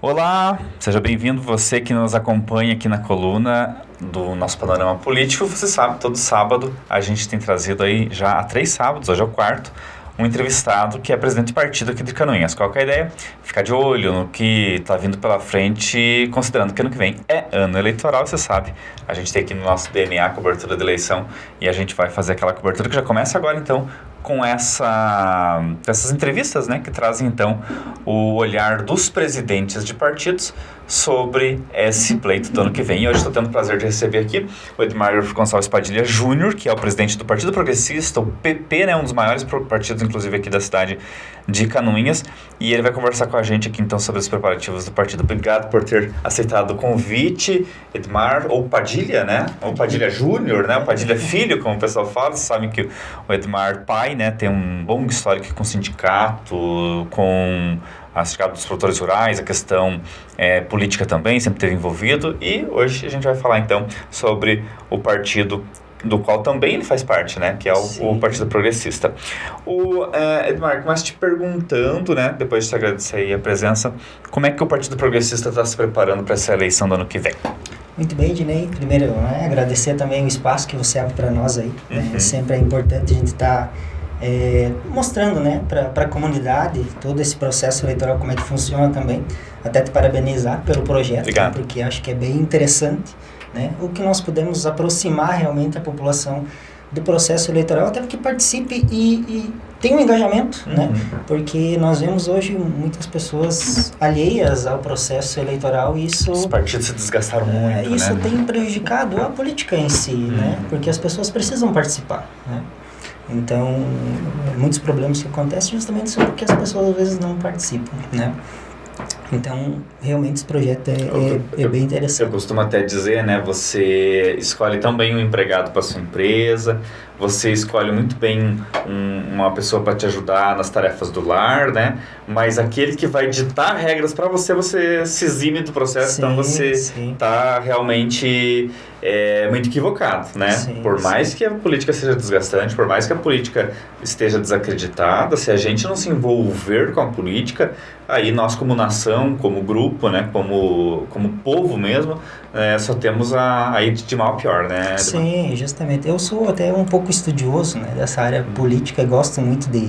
Olá, seja bem-vindo você que nos acompanha aqui na coluna do nosso Panorama Político. Você sabe, todo sábado a gente tem trazido aí, já há 3 sábados, hoje é o 4º, um entrevistado que é presidente de partido aqui de Canoinhas. Qual que é a ideia? Ficar de olho no que está vindo pela frente, considerando que ano que vem é ano eleitoral, você sabe. A gente tem aqui no nosso DNA a cobertura de eleição e a gente vai fazer aquela cobertura que já começa agora, então, com essas entrevistas, né, que trazem, então, o olhar dos presidentes de partidos sobre esse pleito do ano que vem. E hoje estou tendo o prazer de receber aqui o Edmar Gonçalves Padilha Júnior, que é o presidente do Partido Progressista, o PP, né, um dos maiores partidos, inclusive, aqui da cidade de Canoinhas. E ele vai conversar com a gente aqui, então, sobre os preparativos do partido. Obrigado por ter aceitado o convite, Edmar, ou Padilha, né? Ou Padilha Júnior, né? O Padilha Filho, como o pessoal fala. Vocês sabem que o Edmar, pai, né, tem um bom histórico com o sindicato, com a sindicato dos produtores rurais, a questão política também, sempre esteve envolvido. E hoje a gente vai falar, então, sobre o partido do qual também ele faz parte, né, que é o Partido Progressista. Edmar, começo te perguntando, né, depois de te agradecer aí a presença, como é que o Partido Progressista está se preparando para essa eleição do ano que vem? Muito bem, Dinei. Primeiro, agradecer também o espaço que você abre para nós aí. Sempre é importante a gente estar mostrando, né, para a comunidade todo esse processo eleitoral, como é que funciona também. Até te parabenizar pelo projeto, né, porque acho que é bem interessante, né, o que nós podemos aproximar realmente a população do processo eleitoral, até porque participe e tem um engajamento, né? Porque nós vemos hoje muitas pessoas alheias ao processo eleitoral e isso... Os partidos se desgastaram muito, isso, né? tem prejudicado a política em si, né? Porque as pessoas precisam participar, né? Então, muitos problemas que acontecem justamente são porque as pessoas às vezes não participam, né? Então, realmente esse projeto é bem interessante. Eu costumo até dizer, né, você escolhe tão bem um empregado para sua empresa, você escolhe muito bem uma pessoa para te ajudar nas tarefas do lar, né? Mas aquele que vai ditar regras para você se exime do processo, então você está realmente muito equivocado, né? Por mais que a política seja desgastante, por mais que a política esteja desacreditada, se a gente não se envolver com a política, aí nós como nação, como grupo, né, como povo mesmo, só temos a ir de mal a pior, né? Sim, justamente. Eu sou até um pouco estudioso, né, dessa área política e gosto muito de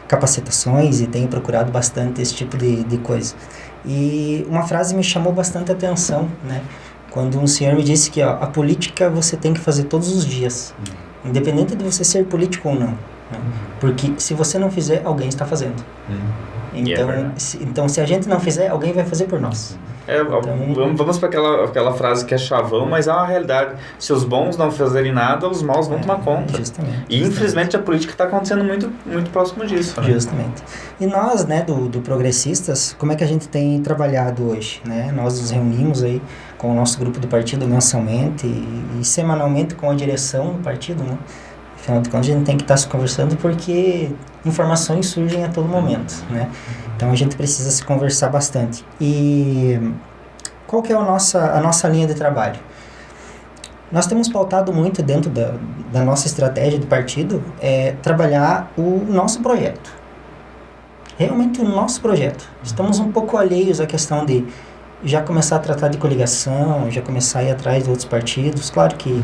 capacitações e tenho procurado bastante esse tipo de coisa. E uma frase me chamou bastante atenção, né? Quando um senhor me disse que a política você tem que fazer todos os dias, independente de você ser político ou não, né? Porque se você não fizer, alguém está fazendo. Então, se a gente não fizer, alguém vai fazer por nós. Vamos para aquela frase que é chavão, mas é uma realidade. Se os bons não fazerem nada, os maus vão tomar conta. E infelizmente a política está acontecendo muito, muito próximo disso. Né? Justamente. E nós, né, do Progressistas, como é que a gente tem trabalhado hoje? Né? Nós nos reunimos aí com o nosso grupo de partido mensalmente e semanalmente com a direção do partido, né? Afinal de contas, a gente tem que estar se conversando porque informações surgem a todo momento, né? Então, a gente precisa se conversar bastante. E qual que é a nossa linha de trabalho? Nós temos pautado muito dentro da nossa estratégia de partido trabalhar o nosso projeto. Realmente o nosso projeto. Estamos um pouco alheios à questão de já começar a tratar de coligação, já começar a ir atrás de outros partidos. Claro que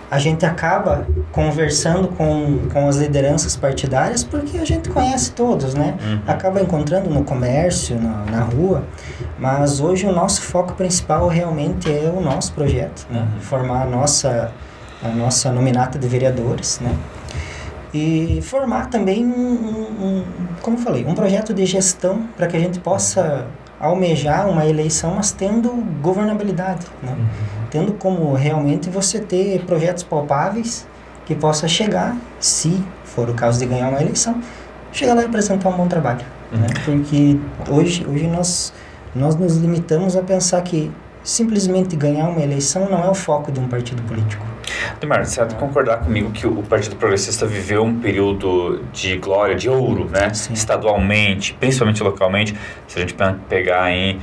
a gente acaba conversando com as lideranças partidárias porque a gente conhece todos, né? Acaba encontrando no comércio, na rua, mas hoje o nosso foco principal realmente é o nosso projeto, né? Formar a nossa nominata de vereadores, né? E formar também como eu falei, um projeto de gestão para que a gente possa almejar uma eleição, mas tendo governabilidade, né? Tendo como realmente você ter projetos palpáveis que possa chegar, se for o caso de ganhar uma eleição, chegar lá e apresentar um bom trabalho, né? Porque hoje nós nos limitamos a pensar que simplesmente ganhar uma eleição não é o foco de um partido político. Edmar, você há de concordar comigo que o Partido Progressista viveu um período de glória, de ouro, né? Estadualmente, principalmente localmente. Se a gente pegar aí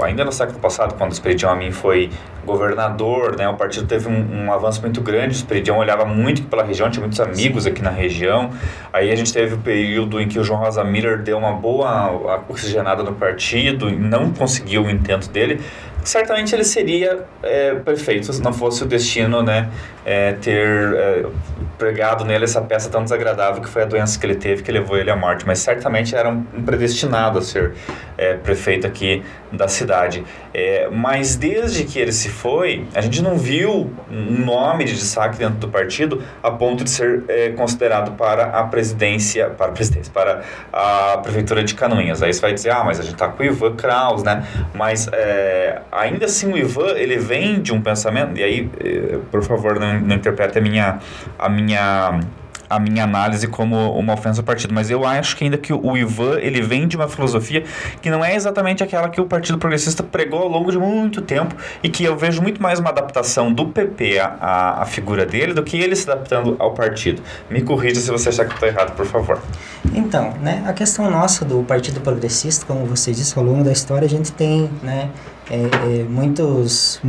ainda no século passado, quando o Esperidião Amin foi governador, né, o partido teve um avanço muito grande, o Esperidião olhava muito pela região, tinha muitos amigos aqui na região. Aí a gente teve o período em que o João Rosa Miller deu uma boa oxigenada no partido e não conseguiu o intento dele. Certamente ele seria prefeito se não fosse o destino, né, ter pregado nele essa peça tão desagradável que foi a doença que ele teve, que levou ele à morte. Mas certamente era um predestinado a ser prefeito aqui da cidade. Mas desde que ele se foi, a gente não viu um nome de destaque dentro do partido a ponto de ser considerado para a prefeitura de Canoinhas. Aí você vai dizer, mas a gente está com o Ivan Kraus, né? Mas ainda assim o Ivan, ele vem de um pensamento, e aí, por favor, não interprete a minha análise como uma ofensa ao partido, mas eu acho que ainda que o Ivan, ele vem de uma filosofia que não é exatamente aquela que o Partido Progressista pregou ao longo de muito tempo, e que eu vejo muito mais uma adaptação do PP à figura dele do que ele se adaptando ao partido. Me corrija se você achar que eu estou errado, por favor. Então, né, a questão nossa do Partido Progressista, como você disse, ao longo da história a gente tem, né, muitos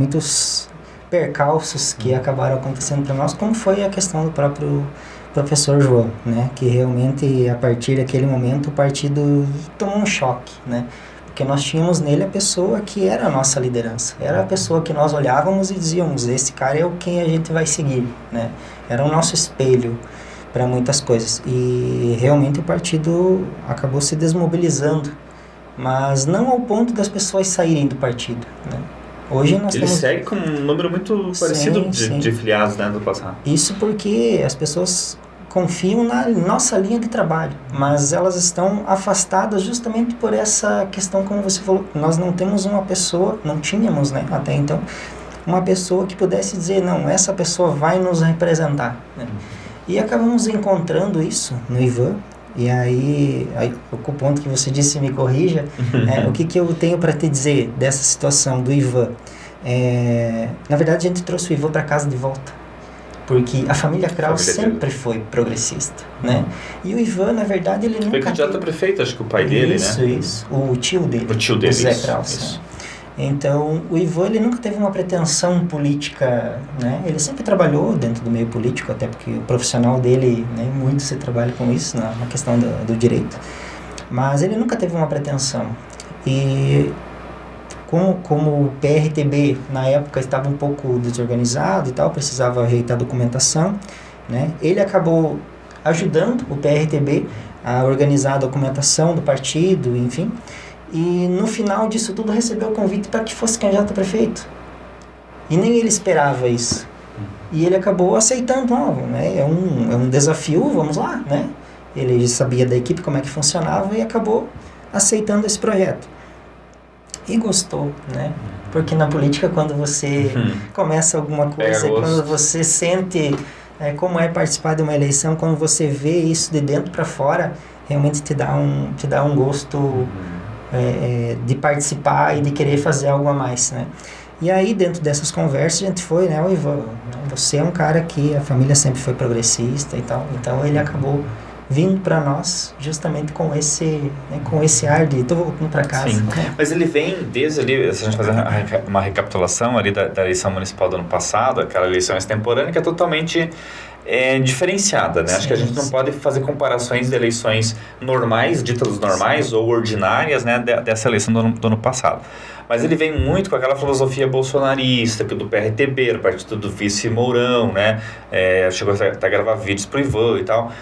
percalços que acabaram acontecendo para nós, como foi a questão do próprio professor João, né, que realmente a partir daquele momento o partido tomou um choque, né, porque nós tínhamos nele a pessoa que era a nossa liderança, era a pessoa que nós olhávamos e dizíamos, esse cara é quem a gente vai seguir, né, era o nosso espelho para muitas coisas, e realmente o partido acabou se desmobilizando, mas não ao ponto das pessoas saírem do partido, né. Hoje nós Ele segue com um número muito parecido de filiados, né, do passado. Isso porque as pessoas confiam na nossa linha de trabalho, mas elas estão afastadas justamente por essa questão, como você falou, nós não temos uma pessoa, não tínhamos, né, até então, uma pessoa que pudesse dizer, não, essa pessoa vai nos representar, né? E acabamos encontrando isso no Ivan. E aí o ponto que você disse, me corrija, o que eu tenho para te dizer dessa situação do Ivan? Na verdade, a gente trouxe o Ivan para casa de volta, porque a família Kraus sempre foi progressista, né? E o Ivan, na verdade, ele nunca... Foi candidato a prefeito, acho que o pai dele, né? Isso, o tio dele. O tio dele, Zé Kraus. isso. Né? Então, o Ivan, ele nunca teve uma pretensão política, né? Ele sempre trabalhou dentro do meio político, até porque o profissional dele, né, muito se trabalha com isso, na questão do direito. Mas ele nunca teve uma pretensão. E como o PRTB, na época, estava um pouco desorganizado e tal, precisava ajeitar a documentação, né? Ele acabou ajudando o PRTB a organizar a documentação do partido, enfim. E no final disso tudo recebeu o convite para que fosse candidato a prefeito. E nem ele esperava isso. E ele acabou aceitando, né? É um desafio, vamos lá, né? Ele sabia da equipe como é que funcionava e acabou aceitando esse projeto. E gostou, né? Porque na política, quando você começa alguma coisa, quando você sente como é participar de uma eleição, quando você vê isso de dentro para fora, realmente te dá um gosto... de participar e de querer fazer algo a mais, né? E aí, dentro dessas conversas, a gente foi, né, o Ivan, você é um cara que a família sempre foi progressista e tal, então ele acabou vindo para nós justamente com esse ar de tô voltando para casa. Sim, mas ele vem desde ali, se a gente fazer uma recapitulação ali da eleição municipal do ano passado, aquela eleição extemporânea que é totalmente... diferenciada, né? Sim, acho que a gente não pode fazer comparações de eleições normais, ditas normais ou ordinárias, né, dessa eleição do ano passado. Mas ele vem muito com aquela filosofia bolsonarista, do PRTB, do partido do vice Mourão, né? Chegou até a gravar vídeos pro Ivan e tal.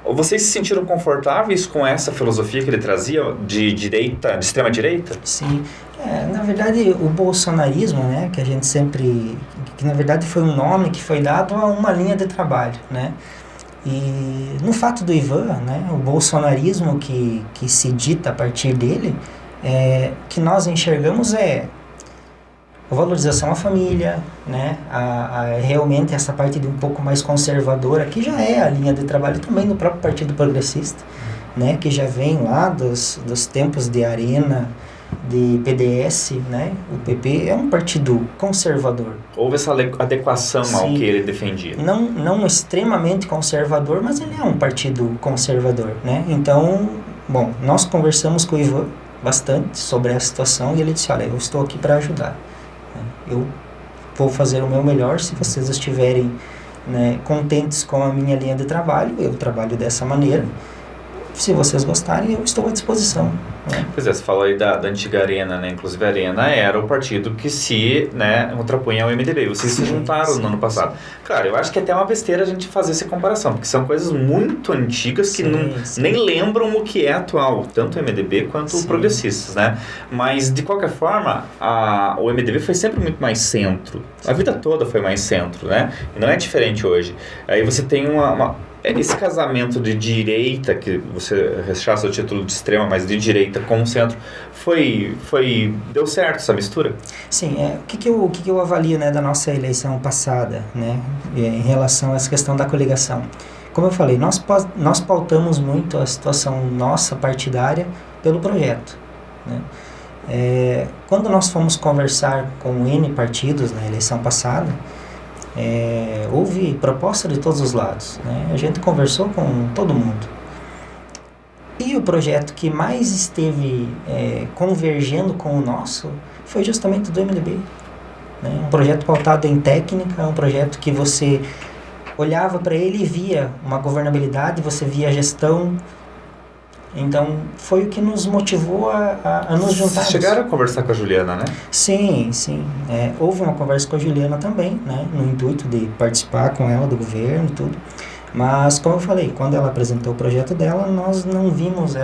Vocês se sentiram confortáveis com essa filosofia que ele trazia de direita, de extrema direita? Sim. Na verdade, o bolsonarismo, né, que a gente sempre... que na verdade foi um nome que foi dado a uma linha de trabalho, né? E no fato do Ivan, né, o bolsonarismo que se dita a partir dele, que nós enxergamos a valorização à família, né, realmente essa parte de um pouco mais conservadora, que já é a linha de trabalho também do próprio Partido Progressista, né, que já vem lá dos tempos de Arena, de PDS, né? O PP é um partido conservador. Houve essa adequação ao que ele defendia. Não extremamente conservador, mas ele é um partido conservador, né? Então, bom, nós conversamos com o Ivan, bastante sobre a situação e ele disse, olha, eu estou aqui para ajudar, né? Eu vou fazer o meu melhor se vocês estiverem, né, contentes com a minha linha de trabalho, eu trabalho dessa maneira. Se vocês gostarem, eu estou à disposição, né? Pois é, você falou aí da antiga Arena, né? Inclusive a Arena era o partido que se, né, contrapunha ao MDB. Vocês se juntaram no ano passado. Claro, eu acho que é até uma besteira a gente fazer essa comparação, porque são coisas muito antigas que nem lembram o que é atual, tanto o MDB quanto o Progressistas, né? Mas, de qualquer forma, o MDB foi sempre muito mais centro. A vida toda foi mais centro, né? E não é diferente hoje. Aí você tem esse casamento de direita, que você rechaça o título de extrema, mas de direita com o centro, deu certo essa mistura? Sim, o que eu avalio, né, da nossa eleição passada, né, em relação a essa questão da coligação? Como eu falei, nós pautamos muito a situação nossa partidária pelo projeto, né? Quando nós fomos conversar com N partidos na eleição passada, houve proposta de todos os lados, né? A gente conversou com todo mundo. E o projeto que mais esteve convergendo com o nosso foi justamente do MDB, né? Um projeto pautado em técnica, um projeto que você olhava para ele e via uma governabilidade, você via a gestão. Então, foi o que nos motivou a nos juntar. Chegaram a conversar com a Juliana, né? Sim. Houve uma conversa com a Juliana também, né? No intuito de participar com ela do governo e tudo. Mas, como eu falei, quando ela apresentou o projeto dela, nós não vimos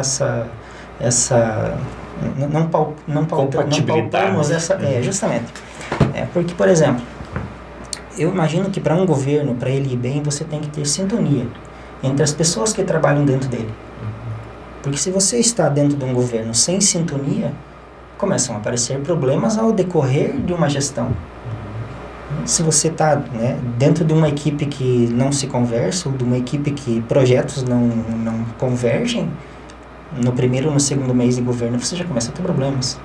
não pautamos essa... justamente. Porque, por exemplo, eu imagino que para um governo, para ele ir bem, você tem que ter sintonia entre as pessoas que trabalham dentro dele. Porque se você está dentro de um governo sem sintonia, começam a aparecer problemas ao decorrer de uma gestão. Se você está, né, dentro de uma equipe que não se conversa, ou de uma equipe que projetos não convergem, no primeiro ou no segundo mês de governo você já começa a ter problemas.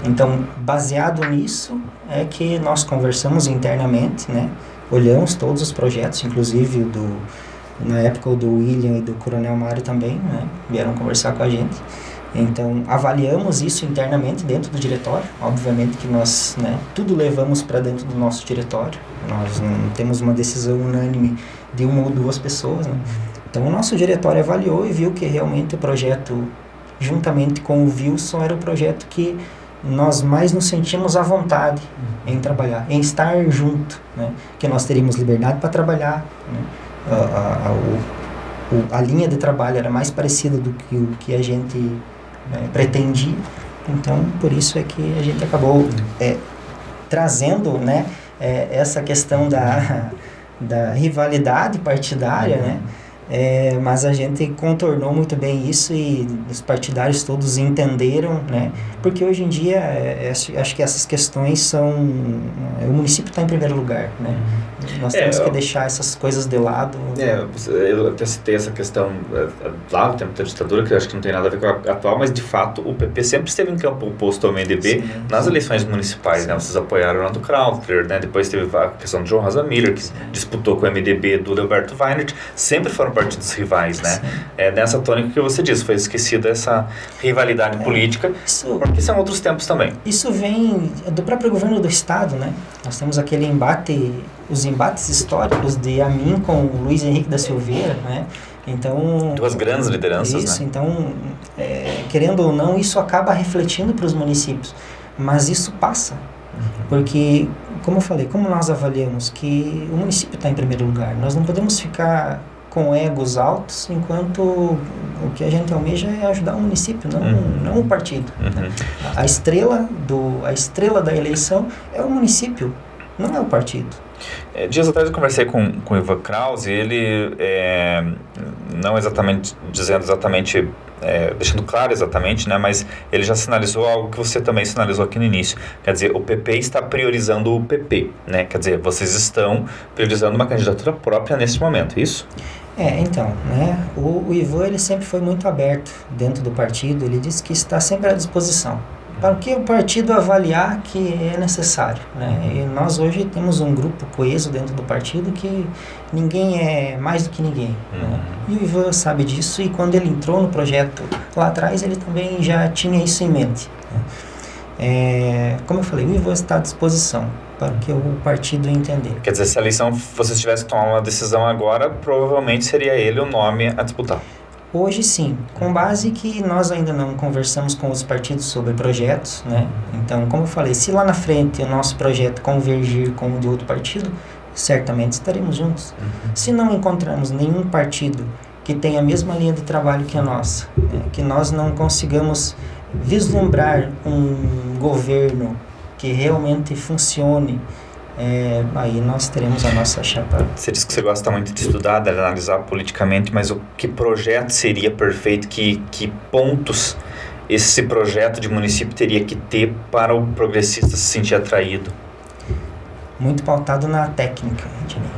Então, baseado nisso, é que nós conversamos internamente, né, olhamos todos os projetos, inclusive na época o do William e do Coronel Mário também, né, vieram conversar com a gente. Então, avaliamos isso internamente dentro do diretório. Obviamente que nós, né, tudo levamos para dentro do nosso diretório. Nós não temos uma decisão unânime de uma ou duas pessoas, né? Então, o nosso diretório avaliou e viu que realmente o projeto, juntamente com o Wilson, era o projeto que nós mais nos sentimos à vontade em trabalhar, em estar junto, né? Que nós teríamos liberdade para trabalhar, né? A linha de trabalho era mais parecida do que o que a gente pretendia. Então, por isso é que a gente acabou trazendo, né, essa questão da rivalidade partidária, né? Mas a gente contornou muito bem isso e os partidários todos entenderam, né? Porque hoje em dia acho que essas questões são... o município está em primeiro lugar, né? Nós temos que deixar essas coisas de lado. Eu até citei essa questão lá no tempo da ditadura, que eu acho que não tem nada a ver com a atual, mas de fato o PP sempre esteve em campo oposto ao MDB nas eleições municipais, né? Vocês apoiaram o Nando Krautler, né? Depois teve a questão de João Rosa Miller, que disputou com o MDB do Leoberto Weinert, sempre foram partidos rivais, né? Nessa tônica que você disse, foi esquecida essa rivalidade política, porque são outros tempos também. Isso vem do próprio governo do estado, né? Nós temos aquele os embates históricos de Amin com o Luiz Henrique da Silveira, né? Então, duas grandes lideranças, isso, né? Então, querendo ou não, isso acaba refletindo para os municípios, mas isso passa, porque, como eu falei, como nós avaliamos que o município está em primeiro lugar, nós não podemos ficar com egos altos, enquanto o que a gente almeja é ajudar o município, não o partido. A estrela da eleição é o município, não é o partido. Dias atrás eu conversei com o Ivan Krause e ele, não exatamente, deixando claro exatamente, né, mas ele já sinalizou algo que você também sinalizou aqui no início. Quer dizer, o PP está priorizando o PP, né? Quer dizer, vocês estão priorizando uma candidatura própria nesse momento, é isso? Então, né, o Ivan ele sempre foi muito aberto dentro do partido, ele disse que está sempre à disposição. para que o partido avaliar que é necessário, né? E nós hoje temos um grupo coeso dentro do partido que ninguém é mais do que ninguém, né? E o Ivan sabe disso, e quando ele entrou no projeto lá atrás, ele também já tinha isso em mente, né? Como eu falei, o Ivan está à disposição para que o partido entender. Quer dizer, se a eleição, vocês tivessem que tomar uma decisão agora, provavelmente seria ele o nome a disputar. Hoje sim, com base que nós ainda não conversamos com os partidos sobre projetos, né? Então, como eu falei, se lá na frente o nosso projeto convergir com o de outro partido, certamente estaremos juntos. Se não encontramos nenhum partido que tenha a mesma linha de trabalho que a nossa, né? Que nós não consigamos vislumbrar um governo que realmente funcione, aí nós teremos a nossa chapa. Você disse que você gosta muito de estudar, de analisar politicamente, mas que projeto seria perfeito? Que pontos esse projeto de município teria que ter para o progressista se sentir atraído? Muito pautado na técnica, Ednei.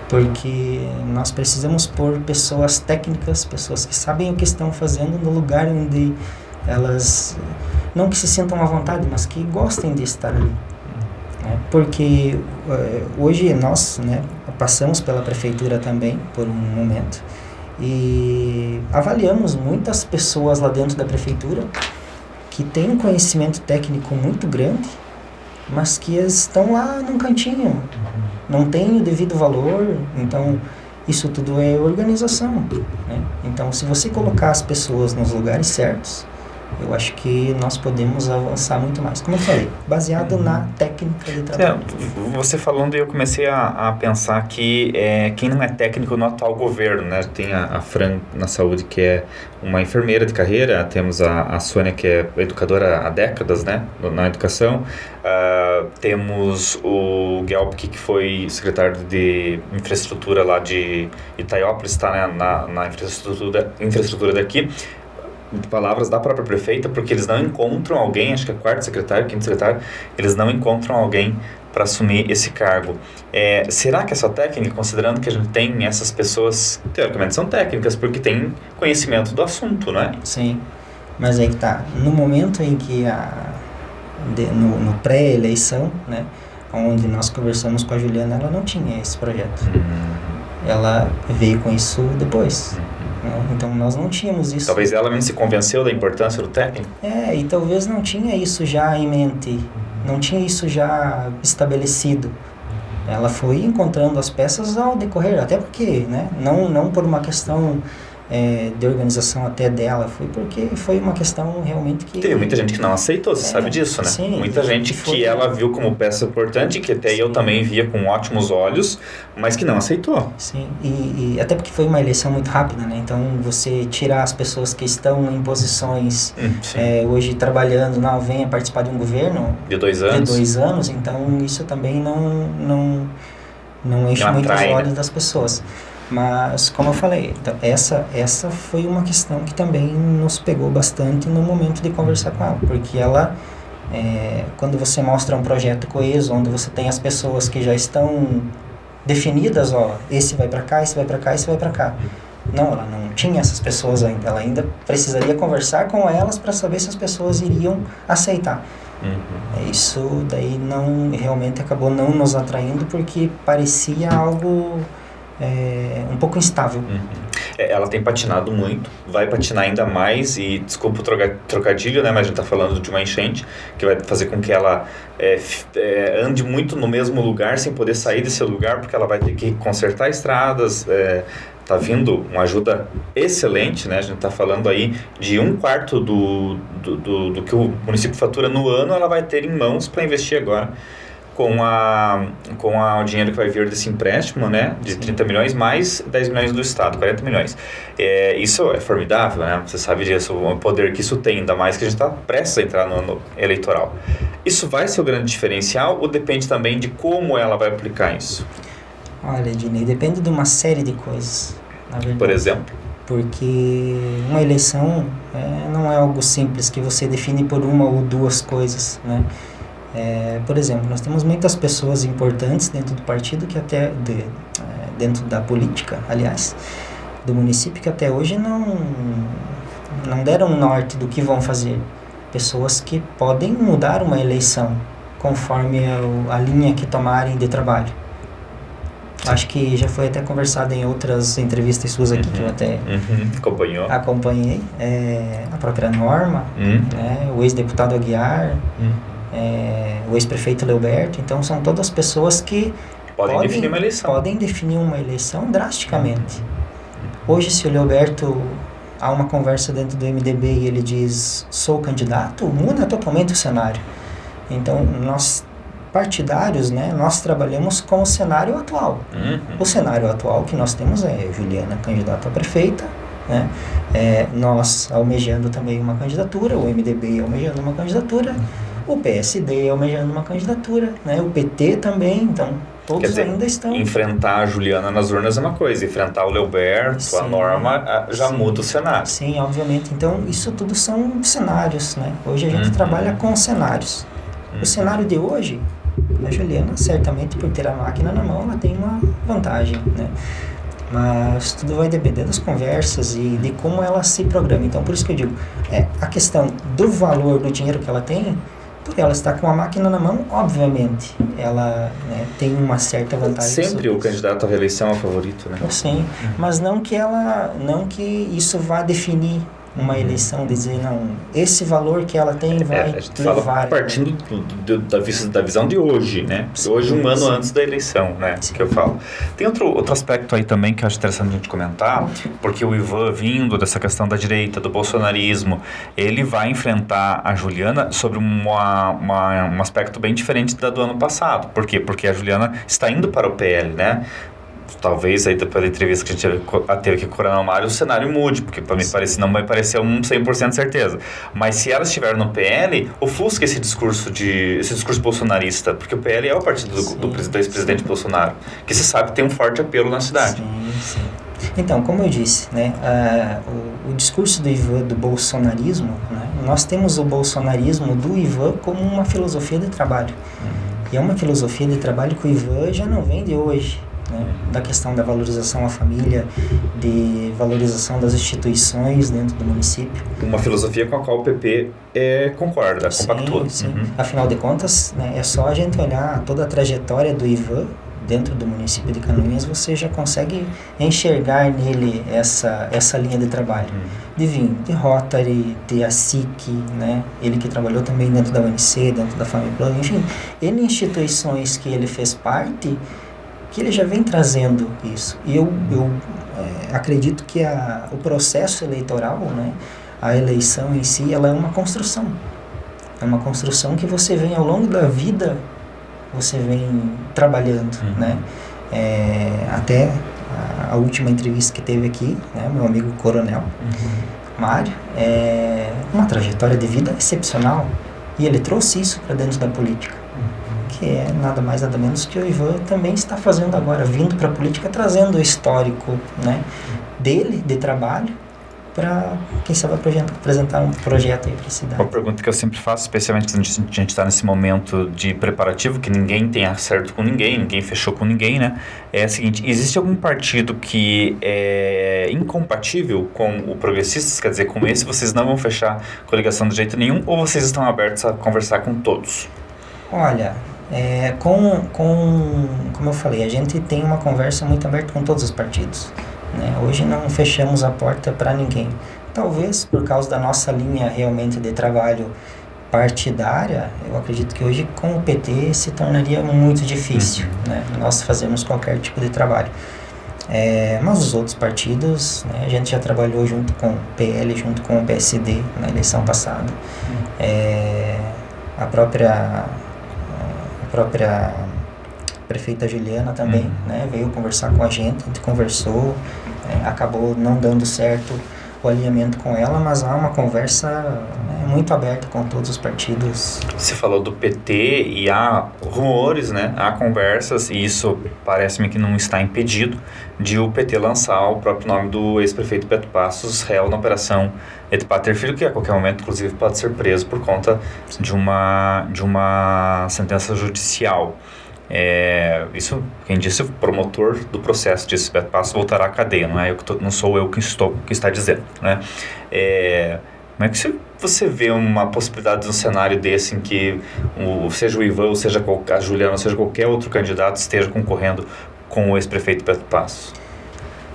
Porque nós precisamos pôr pessoas técnicas, pessoas que sabem o que estão fazendo no lugar onde elas, não que se sintam à vontade, mas que gostem de estar ali. Porque hoje nós, né, passamos pela prefeitura também por um momento e avaliamos muitas pessoas lá dentro da prefeitura que têm um conhecimento técnico muito grande, mas que estão lá num cantinho, não têm o devido valor. Então isso tudo é organização, né? Então, se você colocar as pessoas nos lugares certos, eu acho que nós podemos avançar muito mais. Como eu falei, baseado na técnica de trabalho. Você falando, eu comecei a pensar que quem não é técnico no atual governo, né? Tem a Fran na saúde, que é uma enfermeira de carreira, temos a Sônia, que é educadora há décadas, né? Na educação. Temos o Gelbke, que foi secretário de infraestrutura lá de Itaiópolis, está, né, na infraestrutura daqui. Palavras da própria prefeita, porque eles não encontram alguém, acho que é quarto secretário, quinto secretário, eles não encontram alguém para assumir esse cargo. Será que é só técnica, considerando que a gente tem essas pessoas, teoricamente são técnicas, porque têm conhecimento do assunto, não é? Sim, mas aí que tá, no momento em que no pré-eleição, né, onde nós conversamos com a Juliana, ela não tinha esse projeto. Ela veio com isso depois. Então nós não tínhamos isso. Talvez ela mesmo se convenceu da importância do técnico. E talvez não tinha isso já em mente, não tinha isso já estabelecido. Ela foi encontrando as peças ao decorrer, até porque, né, não por uma questão de organização até dela, foi porque foi uma questão realmente que... Teve muita gente que não aceitou, você sabe disso, né? Sim, muita gente que ela viu como peça importante, que até eu também via com ótimos olhos, mas que não aceitou. Sim, e até porque foi uma eleição muito rápida, né? Então, você tirar as pessoas que estão em posições hoje trabalhando, venha participar de um governo... De 2 anos. Então isso também não enche muito os olhos das pessoas. Mas, como eu falei, então, essa foi uma questão que também nos pegou bastante no momento de conversar com ela, porque ela, quando você mostra um projeto coeso, onde você tem as pessoas que já estão definidas, esse vai para cá, esse vai para cá, esse vai para cá. Não, ela não tinha essas pessoas ainda, ela ainda precisaria conversar com elas para saber se as pessoas iriam aceitar. Isso daí realmente acabou não nos atraindo, porque parecia algo... um pouco instável. Ela tem patinado muito, vai patinar ainda mais, e desculpa o trocadilho, né, mas a gente está falando de uma enchente que vai fazer com que ela ande muito no mesmo lugar sem poder sair desse lugar, porque ela vai ter que consertar estradas. Tá vindo uma ajuda excelente, né? A gente está falando aí de 1/4 do que o município fatura no ano, ela vai ter em mãos para investir agora com o dinheiro que vai vir desse empréstimo, né, de 30 milhões, mais 10 milhões do Estado, 40 milhões. Isso é formidável, né? Você sabe disso, o poder que isso tem, ainda mais que a gente está prestes a entrar no ano eleitoral. Isso vai ser o grande diferencial, ou depende também de como ela vai aplicar isso? Olha, Ednei, depende de uma série de coisas, na verdade. Por exemplo? Porque uma eleição não é algo simples que você define por uma ou duas coisas, né? Por exemplo, nós temos muitas pessoas importantes dentro do partido, que até dentro da política, aliás, do município, que até hoje não deram um norte do que vão fazer. pessoas que podem mudar uma eleição conforme a linha que tomarem de trabalho. Acho que já foi até conversado em outras entrevistas suas aqui, que eu até acompanhei. A própria Norma, né, o ex-deputado Aguiar, o ex-prefeito Leoberto. Então, são todas pessoas que podem definir uma eleição drasticamente. Hoje, se o Leoberto, há uma conversa dentro do MDB e ele diz, sou candidato, muda totalmente o cenário. Então, nós partidários, né, nós trabalhamos com o cenário atual. O cenário atual que nós temos é Juliana candidata a prefeita, né, nós almejando também uma candidatura, o MDB almejando uma candidatura, o PSD almejando uma candidatura, né, o PT também, então todos ainda estão... Enfrentar a Juliana nas urnas é uma coisa, enfrentar o Leoberto, a Norma, já muda o cenário. Sim, obviamente. Então, isso tudo são cenários, né? Hoje a gente trabalha com cenários. O cenário de hoje, a Juliana, certamente, por ter a máquina na mão, ela tem uma vantagem, né? Mas tudo vai depender das conversas e de como ela se programa. Então, por isso que eu digo, a questão do valor do dinheiro que ela tem, por ela estar com a máquina na mão, obviamente, ela, né, tem uma certa vantagem. Sempre o candidato à reeleição é o favorito, né? Sim, mas não que isso vá definir uma eleição, dizer, não, esse valor que ela tem vai a gente levar... Fala partindo da visão de hoje, né? Hoje, um ano antes da eleição, né? Que eu falo. Tem outro aspecto aí também que eu acho interessante a gente comentar, porque o Ivan, vindo dessa questão da direita, do bolsonarismo, ele vai enfrentar a Juliana sobre um aspecto bem diferente do ano passado. Por quê? Porque a Juliana está indo para o PL, né? Talvez aí pela entrevista que a gente teve aqui com o Coronel Mário, o cenário mude, porque para mim não vai parecer 100% certeza. Mas se ela estiver no PL, ofusca esse discurso bolsonarista, porque o PL é o partido do ex-presidente Bolsonaro, que se sabe tem um forte apelo na cidade. Sim. Então, como eu disse, né, o discurso do Ivan do bolsonarismo, né, nós temos o bolsonarismo do Ivan como uma filosofia de trabalho. E é uma filosofia de trabalho que o Ivan já não vem de hoje. Né, da questão da valorização à família, de valorização das instituições dentro do município. Uma filosofia com a qual o PP concorda, compactua. Sim. Afinal de contas, né, é só a gente olhar toda a trajetória do Ivan dentro do município de Canoinhas, você já consegue enxergar nele essa linha de trabalho. De vir de Rotary, de ASIC, né, ele que trabalhou também dentro da UNC, dentro da Famiplan, enfim, N instituições que ele fez parte, que ele já vem trazendo isso. E eu acredito que o processo eleitoral, né, a eleição em si, ela é uma construção. É uma construção que você vem ao longo da vida, você vem trabalhando, né? Até a última entrevista que teve aqui, né, meu amigo Coronel Mário, uma trajetória de vida excepcional. E ele trouxe isso para dentro da política. Que é nada mais nada menos que o Ivan também está fazendo agora, vindo para a política, trazendo o histórico, né, dele, de trabalho, para, quem sabe, apresentar um projeto aí para a cidade. Uma pergunta que eu sempre faço, especialmente quando a gente está nesse momento de preparativo, que ninguém tem acerto com ninguém fechou com ninguém, né, é a seguinte: existe algum partido que é incompatível com o Progressistas? Quer dizer, com esse vocês não vão fechar coligação de jeito nenhum, ou vocês estão abertos a conversar com todos? Olha... como eu falei, a gente tem uma conversa muito aberta com todos os partidos, né? Hoje não fechamos a porta para ninguém. Talvez por causa da nossa linha realmente de trabalho partidária, eu acredito que hoje com o PT se tornaria muito difícil, né, nós fazermos qualquer tipo de trabalho. Mas os outros partidos, né, a gente já trabalhou junto com o PL, junto com o PSD na eleição passada. A própria prefeita Juliana também, né, veio conversar com a gente conversou, acabou não dando certo o alinhamento com ela, mas há uma conversa, né, muito aberta com todos os partidos. Você falou do PT e há rumores, né, há conversas, e isso parece-me que não está impedido de o PT lançar o próprio nome do ex-prefeito Beto Passos, réu na operação Etpater Filho, que a qualquer momento, inclusive, pode ser preso por conta de uma sentença judicial. Isso, quem disse, o promotor do processo disse: Beto Passos voltará à cadeia, não sou eu que está dizendo, né? Como é que você vê uma possibilidade de um cenário desse em que seja o Ivan, ou seja a Juliana, ou seja qualquer outro candidato esteja concorrendo com o ex-prefeito Beto Passos?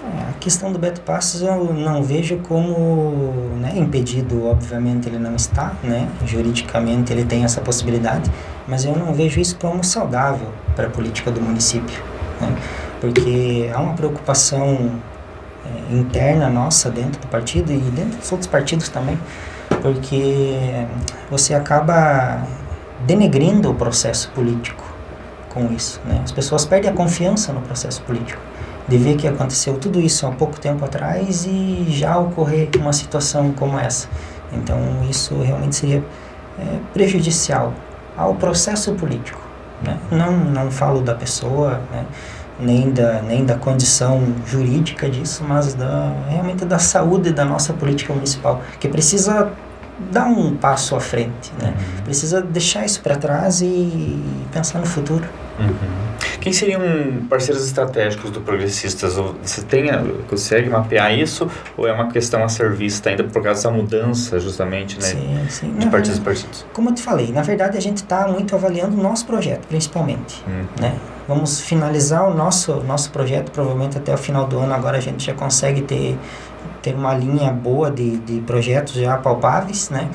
A questão do Beto Passos eu não vejo como, né, impedido, obviamente ele não está, né, juridicamente ele tem essa possibilidade, mas eu não vejo isso como saudável para a política do município, né, porque há uma preocupação interna nossa dentro do partido e dentro dos outros partidos também, porque você acaba denegrindo o processo político com isso, né, as pessoas perdem a confiança no processo político. De ver que aconteceu tudo isso há pouco tempo atrás e já ocorrer uma situação como essa. Então, isso realmente seria prejudicial ao processo político, né? Não falo da pessoa, né? nem da condição jurídica disso, mas realmente da saúde da nossa política municipal, que precisa dar um passo à frente, né? Precisa deixar isso para trás e pensar no futuro. Quem seriam parceiros estratégicos do Progressistas? Você consegue mapear isso ou é uma questão a ser vista ainda por causa da mudança justamente, né, sim. de partidos a partidos? Como eu te falei, na verdade a gente está muito avaliando o nosso projeto, principalmente, né? Vamos finalizar o nosso projeto, provavelmente até o final do ano agora a gente já consegue ter uma linha boa de projetos já palpáveis, né?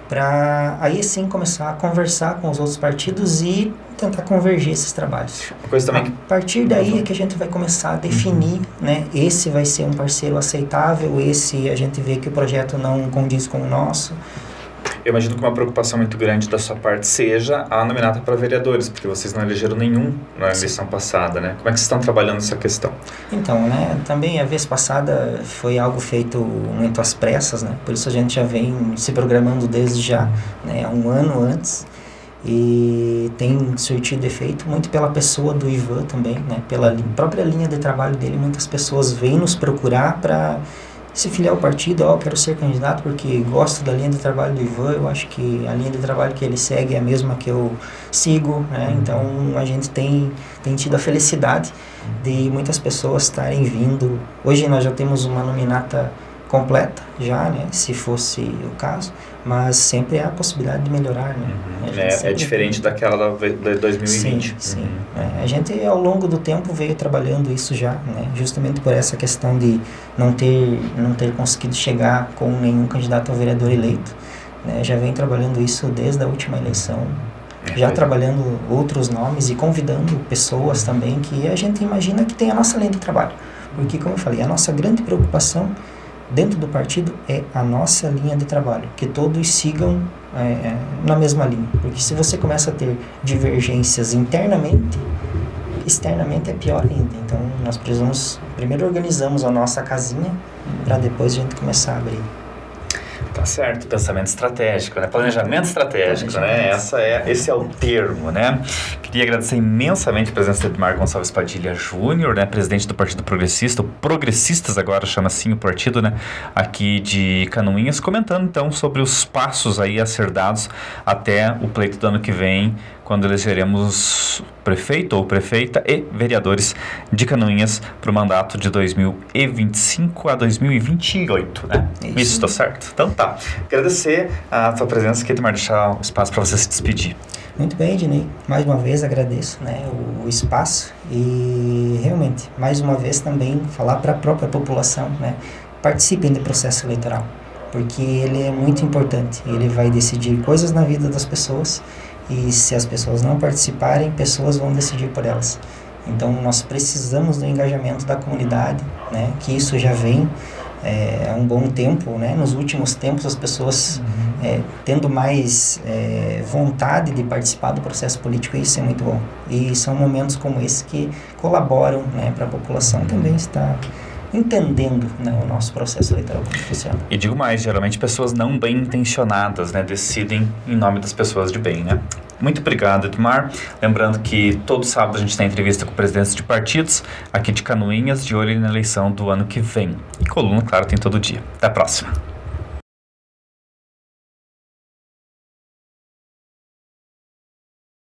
Para aí sim começar a conversar com os outros partidos e tentar convergir esses trabalhos. A partir daí é que a gente vai começar a definir, né? Esse vai ser um parceiro aceitável, esse a gente vê que o projeto não condiz com o nosso. Eu imagino que uma preocupação muito grande da sua parte seja a nominata para vereadores, porque vocês não elegeram nenhum na eleição passada, né? Como é que vocês estão trabalhando essa questão? Então, né, também a vez passada foi algo feito muito às pressas, né? Por isso a gente já vem se programando desde já, né, há um ano antes, e tem surtido efeito muito pela pessoa do Ivan também, né? Pela própria linha de trabalho dele, muitas pessoas vêm nos procurar para se filiar ao partido. Eu quero ser candidato porque gosto da linha de trabalho do Ivan, eu acho que a linha de trabalho que ele segue é a mesma que eu sigo, né? Então a gente tem tido a felicidade de muitas pessoas estarem vindo. Hoje nós já temos uma nominata completa já, né, se fosse o caso, mas sempre há a possibilidade de melhorar, né? É diferente daquela de 2020. Sim. A gente ao longo do tempo veio trabalhando isso já, né, justamente por essa questão de não ter conseguido chegar com nenhum candidato a vereador eleito, né, já vem trabalhando isso desde a última eleição, já trabalhando outros nomes e convidando pessoas também que a gente imagina que tem a nossa linha de trabalho, porque como eu falei, a nossa grande preocupação dentro do partido é a nossa linha de trabalho, que todos sigam na mesma linha, porque se você começa a ter divergências internamente, externamente é pior ainda. Então nós precisamos, primeiro organizamos a nossa casinha, para depois a gente começar a abrir. Tá certo, pensamento estratégico, né? Planejamento estratégico, né? Esse é o termo, né? Queria agradecer imensamente a presença de Edmar Gonçalves Padilha Júnior, né? Presidente do Partido Progressista, o Progressistas agora chama assim o partido, né? Aqui de Canoinhas, comentando então sobre os passos aí a ser dados até o pleito do ano que vem, quando elegeremos prefeito ou prefeita e vereadores de Canoinhas para o mandato de 2025 a 2028, né? Isso está certo? Então tá. Agradecer a tua presença aqui, Edmar, deixar o espaço para você se despedir. Muito bem, Ednei. Mais uma vez agradeço, né, o espaço e realmente, mais uma vez também falar para a própria população, né, participem do processo eleitoral, porque ele é muito importante, ele vai decidir coisas na vida das pessoas e se as pessoas não participarem, pessoas vão decidir por elas. Então nós precisamos do engajamento da comunidade, né, que isso já vem há um bom tempo, né? Nos últimos tempos as pessoas tendo mais vontade de participar do processo político, e isso é muito bom. E são momentos como esse que colaboram, né, para a população também estar entendendo, né, o nosso processo eleitoral como funciona. E digo mais, geralmente pessoas não bem intencionadas, né, decidem em nome das pessoas de bem, né? Muito obrigado, Edmar. Lembrando que todo sábado a gente tem entrevista com presidentes de partidos aqui de Canoinhas, de olho na eleição do ano que vem. E coluna, claro, tem todo dia. Até a próxima.